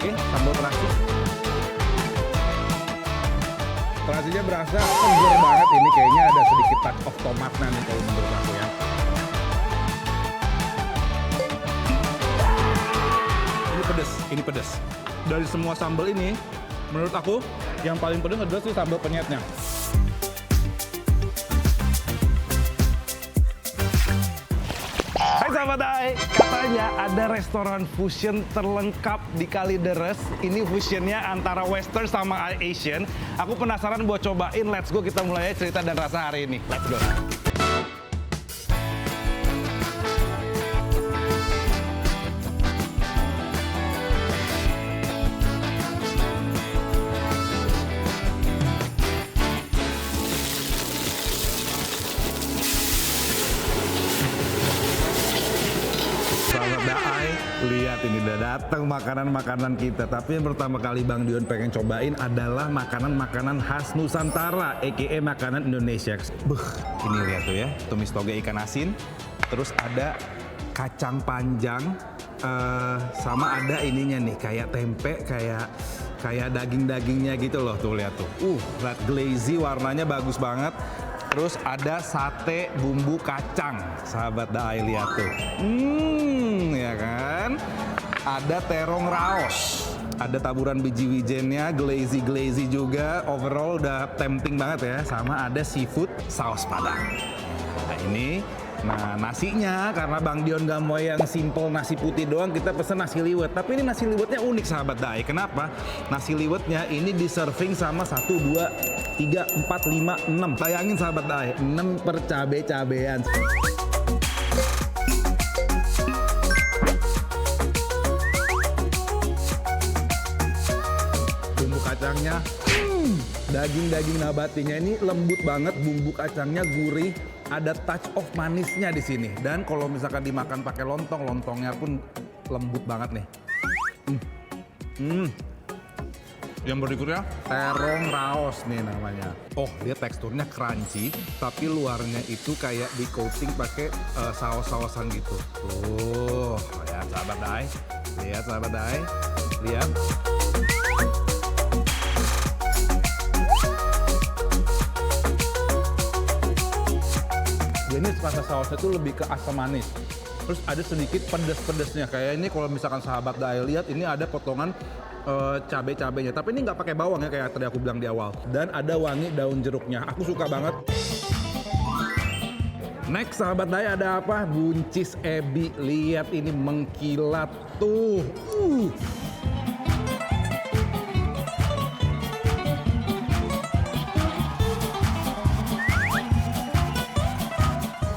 Oke, sambal terasi. Terasinya berasa segar banget. Ini kayaknya ada sedikit touch of tomatnya nih kalau menurut aku ya. Ini pedes. Dari semua sambal ini, menurut aku yang paling pedes adalah si sambal penyetnya. Hai sahabat Dai, katanya ada restoran fusion terlengkap di Kalideres. Ini fusionnya antara Western sama Asian. Aku penasaran buat cobain. Let's go, kita mulai cerita dan rasa hari ini. Let's go. Lihat ini udah datang makanan-makanan kita. Tapi yang pertama kali Bang Dion pengen cobain adalah makanan-makanan khas Nusantara, aka makanan Indonesia. Ini lihat tuh ya, tumis toge ikan asin. Terus ada kacang panjang, sama ada ininya nih, kayak tempe, kayak daging-dagingnya gitu loh. Tuh lihat tuh, lihat glazy, warnanya bagus banget. Terus ada sate bumbu kacang, sahabat Dai, lihat tuh. Ya kan? Ada terong raos, ada taburan biji wijennya, glazy juga. Overall udah tempting banget ya. Sama ada seafood saus padang. Nah ini, nasinya karena Bang Dion gak mau yang simple nasi putih doang, kita pesen nasi liwet. Tapi ini nasi liwetnya unik sahabat Dai. Kenapa? Nasi liwetnya ini di serving sama 1, 2, 3, 4, 5, 6. Bayangin sahabat Dai, 6 per cabe-cabean. Bumbu kacangnya, daging-daging nabatinya ini lembut banget, bumbu kacangnya gurih, ada touch of manisnya di sini. Dan kalau misalkan dimakan pakai lontong, lontongnya pun lembut banget nih. Yang berikutnya terong raos nih namanya. Oh, dia teksturnya crunchy, tapi luarnya itu kayak di coating pakai saus-sausan gitu. Tuh, lihat sahabat Dai. Lihat sahabat Dai. Lihat. Dia ini rasa sausnya tuh lebih ke asam manis. Terus ada sedikit pedes-pedesnya. Kayak ini kalau misalkan sahabat Dai lihat, ini ada potongan cabai-cabainya, tapi ini nggak pakai bawang ya kayak tadi aku bilang di awal. Dan ada wangi daun jeruknya, aku suka banget. Next sahabat Dai ada apa? Buncis ebi, lihat ini mengkilat tuh.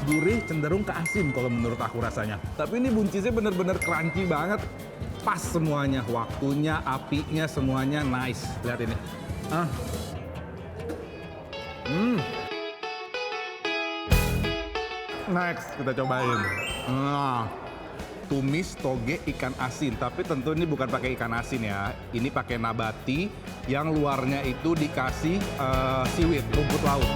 Gurih cenderung ke asin kalau menurut aku rasanya. Tapi ini buncisnya bener-bener crunchy banget. Pas semuanya, waktunya, apinya, semuanya nice. Lihat ini. Next, kita cobain. Tumis toge ikan asin. Tapi tentu ini bukan pakai ikan asin ya. Ini pakai nabati yang luarnya itu dikasih seaweed, rumput laut.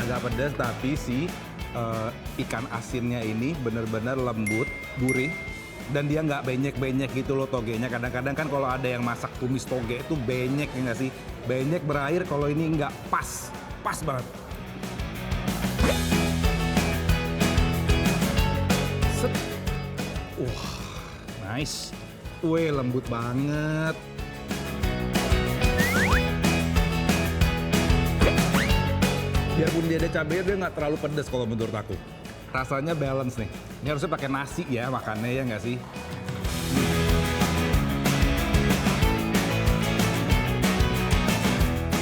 Agak pedas, tapi si ikan asinnya ini benar-benar lembut, gurih, dan dia nggak benyek-benyek gitu loh togenya. Kadang-kadang kan kalau ada yang masak tumis toge itu benyek, ya nggak sih? Benyek berair, kalau ini nggak, pas banget. Set. Nice. Lembut banget. Biarpun dia ada cabai, dia nggak terlalu pedas kalau menurut aku. Rasanya balance nih. Ini harusnya pakai nasi ya makannya, ya nggak sih?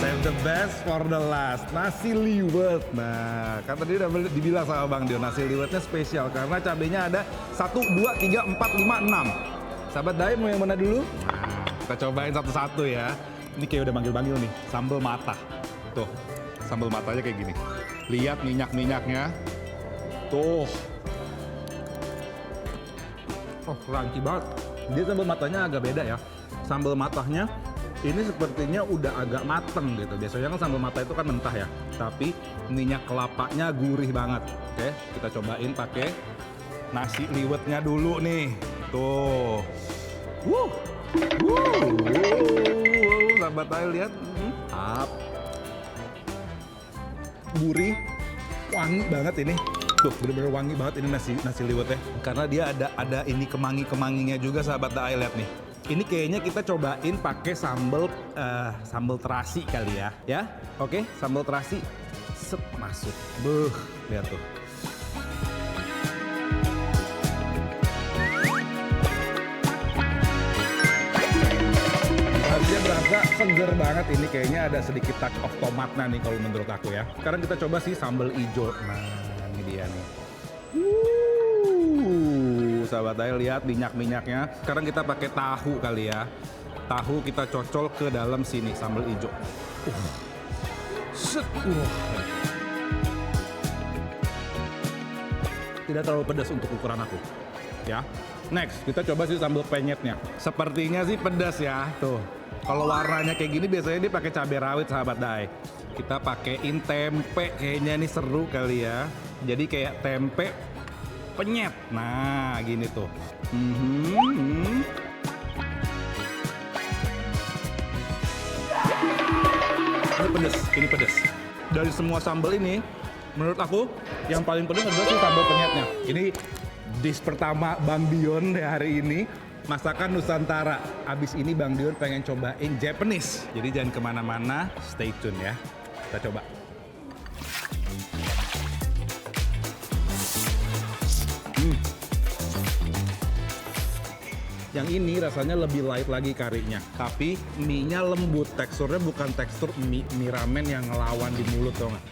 Save the best for the last. Nasi liwet. Nah, kan tadi udah dibilang sama Bang Dion, nasi liwetnya spesial karena cabainya ada 1, 2, 3, 4, 5, 6. Sahabat Dai mau yang mana dulu? Nah, kita cobain satu-satu ya. Ini kayak udah manggil-manggil nih, sambal mata. Tuh. Sambal matanya kayak gini. Lihat minyak-minyaknya. Tuh. Crunchy banget. Dia sambal matanya agak beda ya. Sambal matahnya ini sepertinya udah agak mateng gitu. Biasanya kan sambal matah itu kan mentah ya. Tapi minyak kelapanya gurih banget. Oke, kita cobain pakai nasi liwetnya dulu nih. Tuh. Wuh. Sahabat Ail lihat. Gurih, wangi banget ini. Tuh, bener-bener wangi banget ini nasi liwetnya. Karena dia ada ini kemangi-kemanginya juga sahabat Ail lihat nih. Ini kayaknya kita cobain pakai sambal terasi kali ya. Ya, oke, sambal terasi. Set masuk. Beuh, lihat tuh. Dia berasa seger banget, ini kayaknya ada sedikit touch of tomatnya nih kalau menurut aku ya. Sekarang kita coba sih sambal hijau. Nah, ini dia nih. Sahabat Ail lihat minyak-minyaknya. Sekarang kita pakai tahu kali ya. Tahu kita cocol ke dalam sini sambal hijau. Set. Tidak terlalu pedas untuk ukuran aku. Ya. Next, kita coba sih sambal penyetnya. Sepertinya sih pedas ya. Tuh. Kalau warnanya kayak gini biasanya dia pakai cabai rawit sahabat Dai. Kita pakein tempe, kayaknya nih seru kali ya. Jadi kayak tempe penyet. Nah, gini tuh. Ini pedas. Dari semua sambal ini, menurut aku yang paling pedas adalah sih sambal penyetnya. Ini dish pertama Bang Dion hari ini. Masakan Nusantara. Abis ini Bang Dion pengen cobain Japanese. Jadi jangan kemana-mana, stay tune ya. Kita coba. Yang ini rasanya lebih light lagi karinya. Tapi mie-nya lembut. Teksturnya bukan tekstur mie ramen yang ngelawan di mulut tau nggak?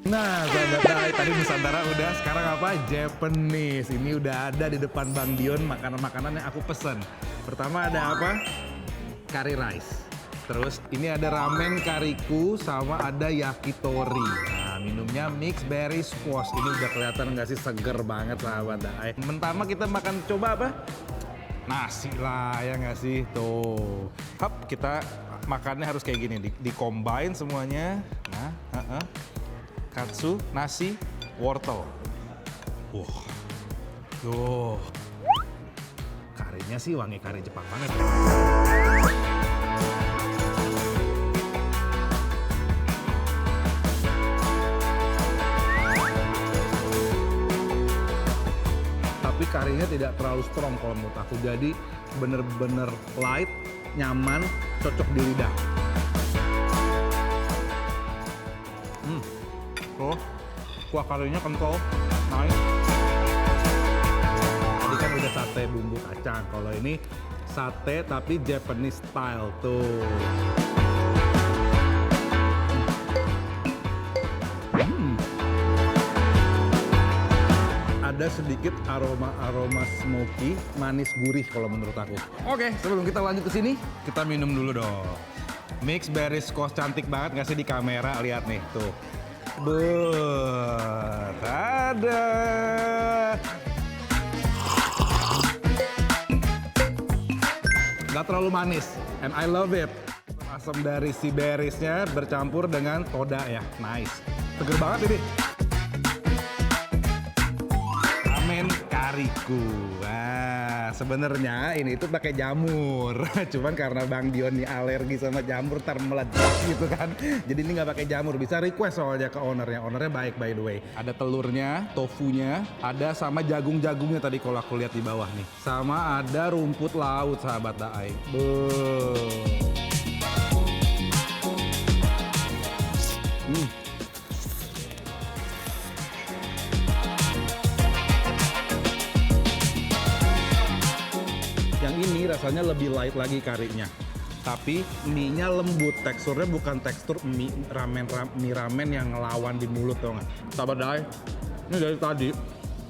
Nah, sahabat Dai, tadi Nusantara udah, sekarang apa? Japanese. Ini udah ada di depan Bang Dion makanan-makanan yang aku pesen. Pertama ada apa? Curry rice. Terus ini ada ramen kariku sama ada yakitori. Nah, minumnya mixed berry squash. Ini udah kelihatan nggak sih seger banget sahabat Dai. Pertama kita makan coba apa? Nasi lah ya nggak sih? Tuh. Hap, kita makannya harus kayak gini, di-combine semuanya. Nah, katsu, nasi, wortel. Wah, tuh. Karinya sih wangi kari Jepang banget. Tapi karinya tidak terlalu strong kalau menurut aku. Jadi bener-bener light, nyaman, cocok di lidah. Tuh, kuah karinya kental, nice. Tadi kan udah sate bumbu kacang, kalau ini sate tapi Japanese style tuh. Ada sedikit aroma smoky, manis gurih kalau menurut aku. Oke, sebelum kita lanjut ke sini, kita minum dulu dong. Mixed berry squash cantik banget nggak sih di kamera? Lihat nih, tuh. Ada. Gak terlalu manis, and I love it. Asam dari si berries-nya bercampur dengan soda ya, nice. Seger banget ini. Ramen kariku. Nah, sebenarnya ini tuh pakai jamur. Cuman karena Bang Dion nih alergi sama jamur meledak gitu kan. Jadi ini nggak pakai jamur. Bisa request soalnya ke ownernya. Ownernya baik by the way. Ada telurnya, tofunya, ada sama jagung-jagungnya tadi kalau aku lihat di bawah nih. Sama ada rumput laut sahabat Daai. rasanya lebih light lagi karinya. Tapi mie-nya lembut, teksturnya bukan tekstur mie ramen yang ngelawan di mulut, tau nggak? Sahabat Dai, ini dari tadi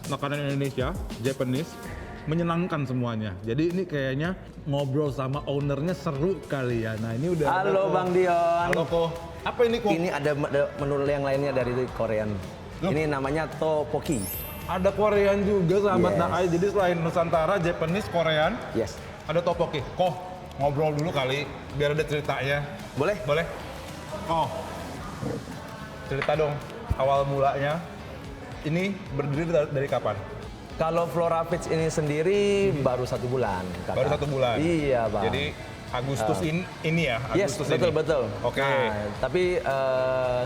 makanan Indonesia, Japanese, menyenangkan semuanya. Jadi ini kayaknya ngobrol sama ownernya seru kali ya. Nah ini udah. Halo Bang Dion. Halo Ko. Apa ini Ko? Ini ada menu yang lainnya dari Korean. Loh? Ini namanya tteokbokki. Ada Korean juga sahabat Yes. Dai. Jadi selain Nusantara, Japanese, Korean, Yes. ada tteokbokki. Ko, ngobrol dulu kali biar ada ceritanya. Boleh? Boleh? Oh, cerita dong awal mulanya. Ini berdiri dari kapan? Kalau Flora Fits ini sendiri baru 1 bulan. Kakak. Baru 1 bulan? Iya Bang. Jadi Agustus ini ya? Yes, Agustus betul ini? betul. Oke. Nah, tapi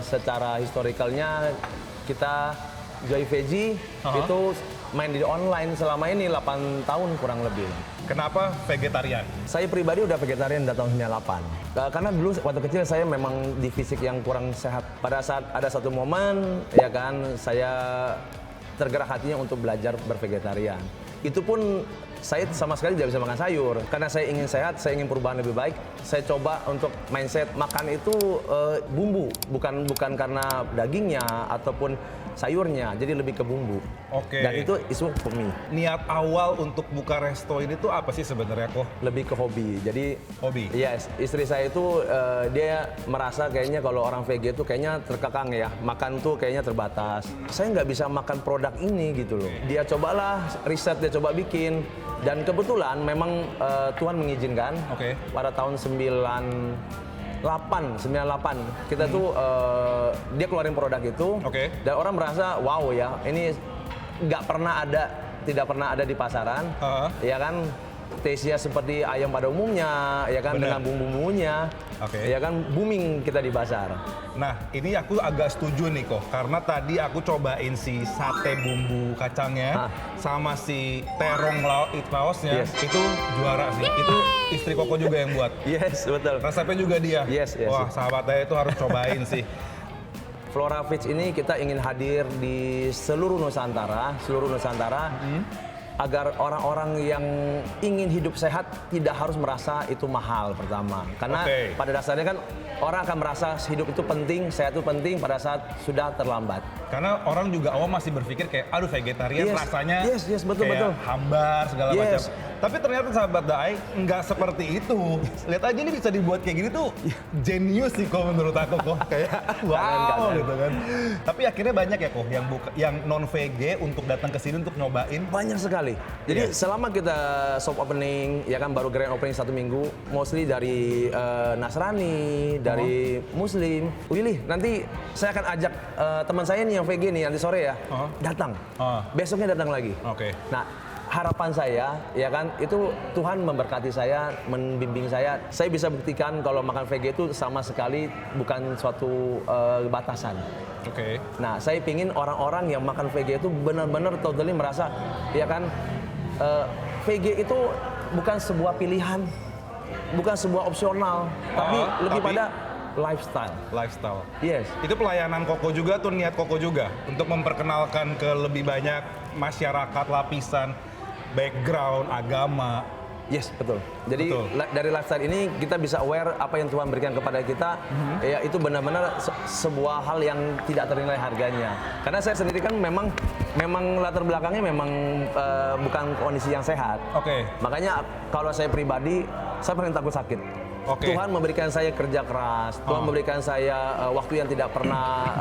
secara historikalnya kita Joy Veggie itu main di online selama ini 8 tahun kurang lebih. Kenapa vegetarian? Saya pribadi udah vegetarian dari tahun 98. Karena dulu waktu kecil saya memang di fisik yang kurang sehat. Pada saat ada satu momen ya kan saya tergerak hatinya untuk belajar bervegetarian. Itu pun saya sama sekali tidak bisa makan sayur. Karena saya ingin sehat, saya ingin perubahan lebih baik. Saya coba untuk mindset makan itu bumbu, bukan karena dagingnya ataupun sayurnya, jadi lebih ke bumbu. Oke. Dan itu isu for me. Niat awal untuk buka resto ini tuh apa sih sebenarnya kok? Lebih ke hobi. Jadi Hobi? yes, istri saya itu dia merasa kayaknya kalau orang VG itu kayaknya terkekang ya, makan tuh kayaknya terbatas. Saya nggak bisa makan produk ini gitu loh. Dia cobalah riset, dia coba bikin. Dan kebetulan memang Tuhan mengizinkan Oke. pada tahun 98 kita tuh dia keluarin produk itu. Oke. Dan orang merasa wow ya, ini tidak pernah ada di pasaran. Ya kan, taste-nya seperti ayam pada umumnya, ya kan, Bener. dengan bumbu-bumbunya. Oke. Ya kan, booming kita di pasar. Nah, ini aku agak setuju nih kok, karena tadi aku cobain si sate bumbu kacangnya sama si terong laosnya, Yes. itu juara sih. Itu istri Koko juga yang buat. Yes, betul. Resepnya juga dia. Yes. Wah, sahabatnya itu harus cobain sih. Flora Fits ini kita ingin hadir di seluruh Nusantara, agar orang-orang yang ingin hidup sehat tidak harus merasa itu mahal pertama. Karena pada dasarnya kan orang akan merasa hidup itu penting, sehat itu penting pada saat sudah terlambat. Karena orang juga awam masih berpikir kayak, aduh vegetarian rasanya betul, kayak betul. hambar segala Yes. macam. Tapi ternyata sahabat Daai nggak seperti itu. Lihat aja ini bisa dibuat kayak gini tuh jenius sih kok menurut aku kok. Kayak wow gitu kan. Tapi akhirnya banyak ya kok yang non VG untuk datang ke sini untuk nyobain. Banyak sekali. Jadi selama kita soft opening, ya kan baru grand opening 1 minggu, mostly dari Nasrani, dari Muslim. Willy, nanti saya akan ajak teman saya nih yang VG nih nanti sore ya, datang. Besoknya datang lagi. Oke. Nah, harapan saya, ya kan, itu Tuhan memberkati saya, membimbing saya. Saya bisa buktikan kalau makan VG itu sama sekali bukan suatu batasan. Oke. Nah, saya pingin orang-orang yang makan VG itu benar-benar totally merasa, ya kan, VG itu bukan sebuah pilihan, bukan sebuah opsional, tapi lebih pada lifestyle. Lifestyle. Yes. Itu pelayanan Koko juga tuh, niat Koko juga untuk memperkenalkan ke lebih banyak masyarakat, lapisan, background, agama. Yes, betul. Jadi dari lifestyle ini kita bisa aware apa yang Tuhan berikan kepada kita, ya itu benar-benar sebuah hal yang tidak ternilai harganya. Karena saya sendiri kan memang latar belakangnya memang bukan kondisi yang sehat. Oke. Makanya kalau saya pribadi, saya paling takut sakit. Tuhan memberikan saya kerja keras, Tuhan memberikan saya waktu yang tidak pernah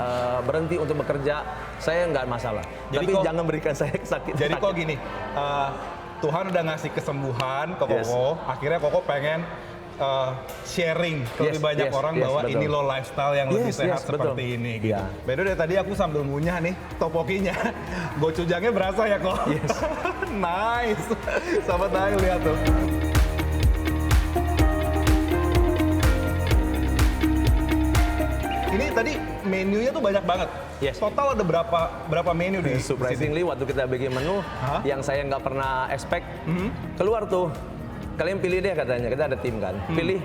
berhenti untuk bekerja, saya nggak masalah. Tapi jangan berikan saya sakit. Jadi kok gini, Tuhan udah ngasih kesembuhan ke Koko, akhirnya Koko pengen sharing ke lebih banyak orang bahwa ini loh lifestyle yang lebih sehat seperti ini. Gitu. By the way, tadi aku sambil ngunyah nih topokinya, gochujangnya berasa ya kok. Nice, sahabat Daai lihat tuh. Ini tadi menunya tuh banyak banget. Total ada berapa menu di Surprisingly waktu kita bikin menu yang saya nggak pernah expect, keluar tuh. Kalian pilih deh katanya, kita ada tim kan. Pilih,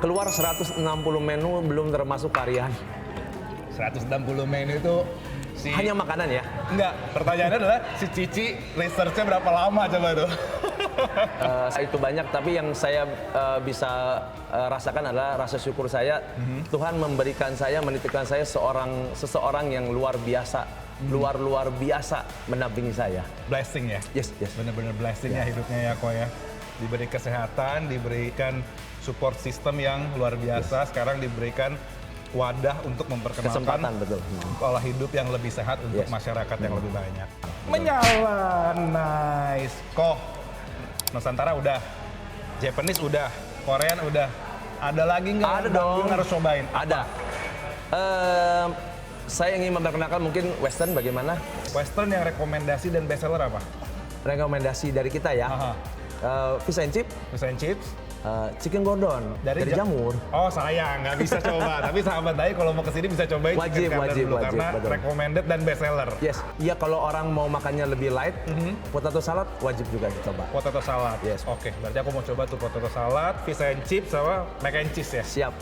keluar 160 menu belum termasuk varian. 160 menu itu hanya makanan ya? Enggak, pertanyaannya adalah si Cici research-nya berapa lama coba tuh? Itu banyak, tapi yang saya bisa rasakan adalah rasa syukur saya. Tuhan memberikan saya, menitipkan saya seseorang yang luar biasa, luar biasa mendampingi saya. Blessing ya? Yes. Bener-bener blessing ya hidupnya ya Ko ya. Diberi kesehatan, diberikan support system yang luar biasa, sekarang diberikan wadah untuk memperkenalkan Kesempatan, betul. pola hidup yang lebih sehat untuk Yes. masyarakat yang lebih banyak. Menyala, nice. Ko, Nusantara udah, Japanese udah, Korean udah. Ada lagi nggak? Ada dong. Yang harus cobain. Ada. Saya ingin memperkenalkan mungkin Western bagaimana? Western yang rekomendasi dan bestseller apa? Rekomendasi dari kita ya. Aha. Fish and chip, Fish and chips. chicken gordon dari jamur. Oh sayang, nggak bisa coba. Tapi sahabat Dai kalau mau kesini bisa cobain Wajib, chicken gordon wajib, dulu, wajib, karena betul. recommended dan bestseller. Yes. Iya, kalau orang mau makannya lebih light, potato salad wajib juga dicoba. Potato salad. Yes. Oke, berarti aku mau coba tuh potato salad, fish and chips sama mac and cheese ya. Siap.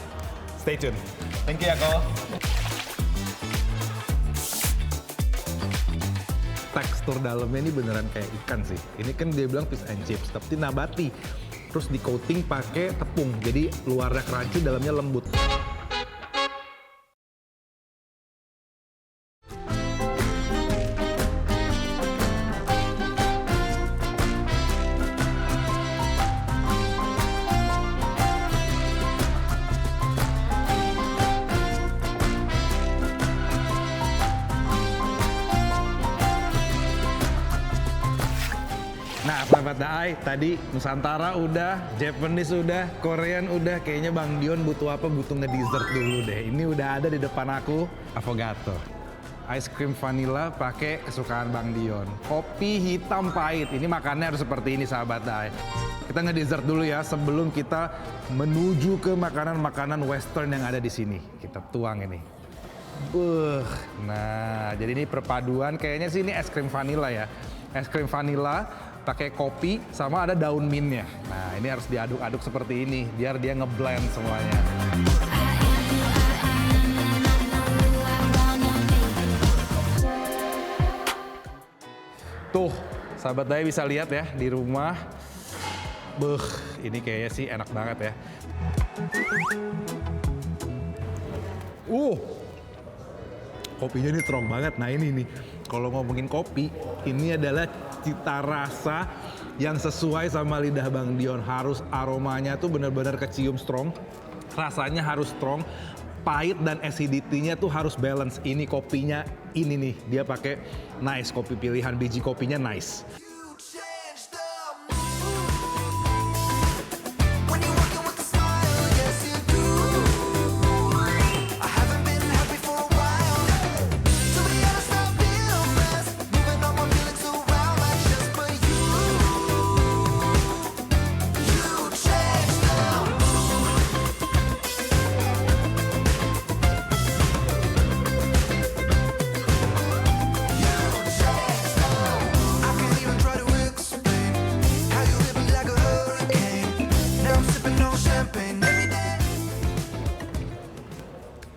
Stay tune. Thank you ya, Ko. Tekstur dalamnya ini beneran kayak ikan sih. Ini kan dia bilang fish and chips, tapi nabati. Terus di coating pakai tepung, jadi luarnya crunchy, dalamnya lembut. Nah, sahabat Daai, tadi Nusantara udah, Japanese udah, Korean udah. Kayaknya Bang Dion butuh apa? Butuh nge-dessert dulu deh. Ini udah ada di depan aku, avocado. Ice cream vanilla pakai kesukaan Bang Dion. Kopi hitam pahit. Ini makannya harus seperti ini, sahabat Daai. Kita nge-dessert dulu ya sebelum kita menuju ke makanan-makanan western yang ada di sini. Kita tuang ini. Nah, jadi ini perpaduan. Kayaknya sih ini es krim vanilla ya. Es krim vanilla pakai kopi sama ada daun mintnya. Nah, ini harus diaduk-aduk seperti ini biar dia ngeblend semuanya. Tuh, sahabat Daya bisa lihat ya di rumah. Ini kayaknya sih enak banget ya. Kopinya ini strong banget. Nah ini nih, kalau ngomongin kopi, ini adalah cita rasa yang sesuai sama lidah Bang Dion. Harus aromanya tuh benar-benar kecium strong, rasanya harus strong, pahit dan acidity-nya tuh harus balance. Ini kopinya ini nih, dia pakai nice kopi pilihan, biji kopinya nice.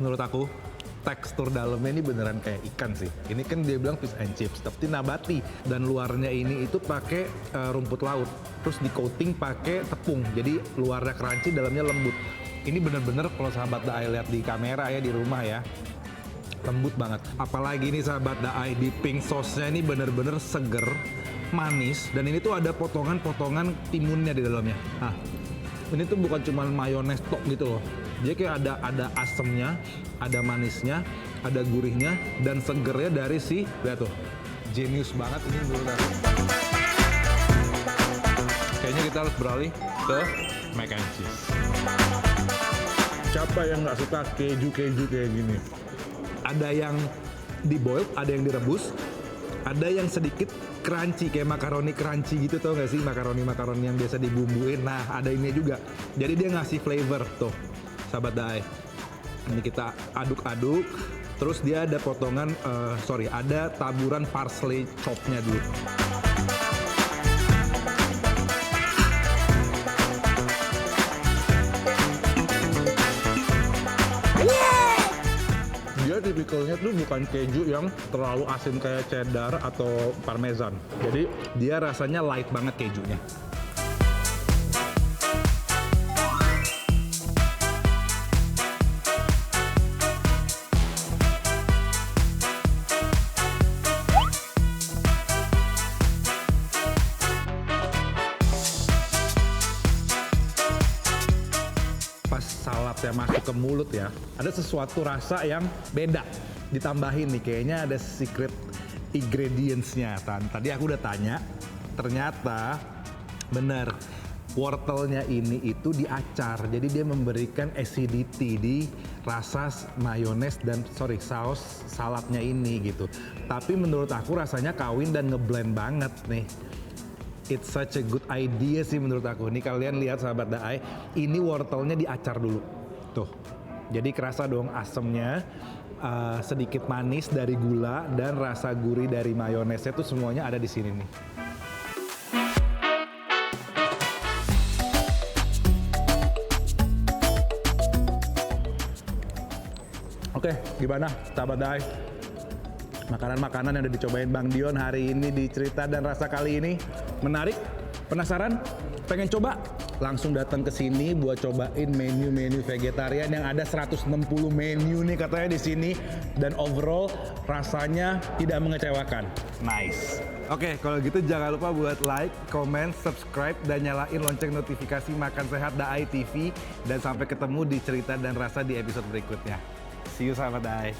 Menurut aku, tekstur dalamnya ini beneran kayak ikan sih. Ini kan dia bilang fish and chips, tapi nabati. Dan luarnya ini itu pakai rumput laut. Terus di coating pakai tepung, jadi luarnya crunchy, dalamnya lembut. Ini bener-bener kalau sahabat Daai lihat di kamera ya, di rumah ya, lembut banget. Apalagi ini sahabat Daai, di pink sauce-nya ini bener-bener seger, manis. Dan ini tuh ada potongan-potongan timunnya di dalamnya. Nah, ini tuh bukan cuma mayones tok gitu loh. Dia kayak ada asemnya, ada manisnya, ada gurihnya, dan segernya dari si, lihat tuh, jenius banget ini menurut aku. Kayaknya kita harus beralih ke mac and cheese. Siapa yang nggak suka keju-keju kayak gini? Ada yang di-boiled, ada yang direbus, ada yang sedikit crunchy, kayak makaroni crunchy gitu, tau gak sih? Makaroni-makaroni yang biasa dibumbuin. Nah, ada ini juga. Jadi dia ngasih flavor tuh, sahabat Daai. Ini kita aduk-aduk, terus dia ada potongan, ada taburan parsley chopnya dulu. Dia tipikalnya tuh bukan keju yang terlalu asin kayak cheddar atau parmesan. Jadi dia rasanya light banget kejunya. pas saladnya masuk ke mulut ya, ada sesuatu rasa yang beda. Ditambahin nih, kayaknya ada secret ingredients-nya. Tadi aku udah tanya, ternyata bener. Wortelnya ini itu diacar, jadi dia memberikan acidity di rasa mayones dan saus saladnya ini gitu. Tapi menurut aku rasanya kawin dan ngeblend banget nih. It's such a good idea sih menurut aku. Nih kalian lihat sahabat Daai, ini wortelnya diacar dulu. Tuh, jadi kerasa dong asemnya, sedikit manis dari gula dan rasa gurih dari mayonesnya tuh semuanya ada di sini nih. Oke, gimana sahabat Daai? Makanan-makanan yang udah dicobain Bang Dion hari ini di Cerita dan Rasa kali ini menarik? Penasaran? Pengen coba? Langsung datang ke sini buat cobain menu-menu vegetarian yang ada 160 menu nih katanya di sini, dan overall rasanya tidak mengecewakan. Nice. Oke, kalau gitu jangan lupa buat like, comment, subscribe, dan nyalain lonceng notifikasi Makan Sehat Daai TV. Dan sampai ketemu di Cerita dan Rasa di episode berikutnya. See you sahabat Daai.